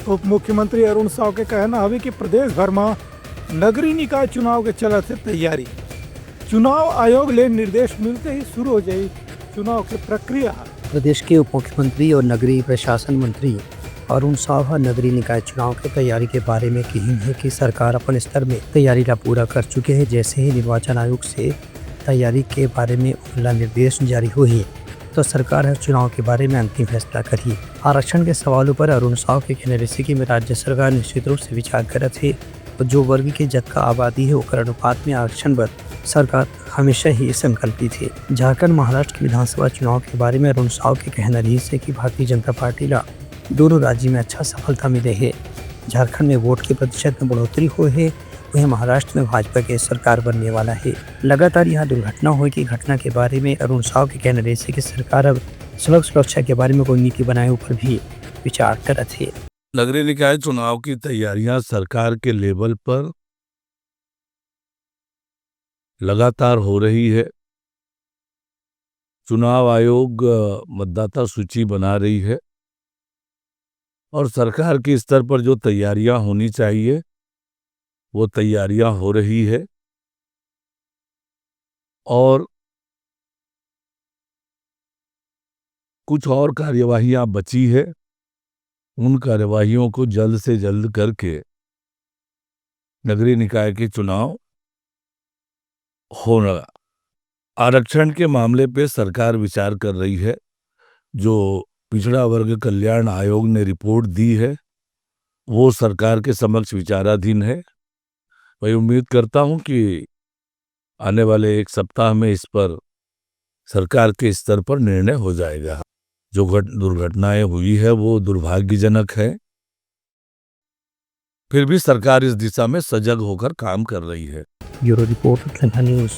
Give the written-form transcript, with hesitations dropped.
उप मुख्यमंत्री अरुण साव के कहना है कि प्रदेश भर में नगरीय निकाय चुनाव के चलत है तैयारी। चुनाव आयोग ले निर्देश मिलते ही शुरू हो जाए चुनाव की प्रक्रिया। प्रदेश के उप मुख्यमंत्री और नगरीय प्रशासन मंत्री अरुण साव नगरीय निकाय चुनाव की तैयारी के बारे में कही है कि सरकार अपन स्तर में तैयारी का पूरा कर चुके हैं। जैसे ही निर्वाचन आयोग से तैयारी के बारे में अगला निर्देश जारी हुए तो सरकार हर चुनाव के बारे में अंतिम फैसला करी। आरक्षण के सवालों पर अरुण साव के कहने रेसिकी में राज्य सरकार निश्चित रूप से विचार करत है और जो वर्ग की जत्था आबादी है ओकर अनुपात में आरक्षण पर सरकार हमेशा ही संकल्पित है। झारखंड महाराष्ट्र के विधानसभा चुनाव के बारे में अरुण साव के कहना रही है कि भारतीय जनता पार्टी ला दोनों राज्य में अच्छा सफलता मिले है। झारखंड में वोट के प्रतिशत में बढ़ोतरी हुई है, वहीं महाराष्ट्र में भाजपा के सरकार बनने वाला है। लगातार यहाँ दुर्घटना हुई की घटना के बारे में अरुण साव के कहना रही है कि सरकार अब सड़क सुरक्षा के बारे में कोई नीति बनाए ऊपर भी विचार करत है। नगरीय निकाय चुनाव की तैयारियां सरकार के लेवल पर लगातार हो रही है। चुनाव आयोग मतदाता सूची बना रही है और सरकार के स्तर पर जो तैयारियां होनी चाहिए वो तैयारियां हो रही है और कुछ और कार्यवाहियां बची है। उन कार्यवाहियों को जल्द से जल्द करके नगरीय निकाय के चुनाव होना। आरक्षण के मामले पे सरकार विचार कर रही है। जो पिछड़ा वर्ग कल्याण आयोग ने रिपोर्ट दी है वो सरकार के समक्ष विचाराधीन है। मैं उम्मीद करता हूं कि आने वाले एक सप्ताह में इस पर सरकार के स्तर पर निर्णय हो जाएगा। जो दुर्घटनाएं हुई है वो दुर्भाग्यजनक है, फिर भी सरकार इस दिशा में सजग होकर काम कर रही है। Bureau report news.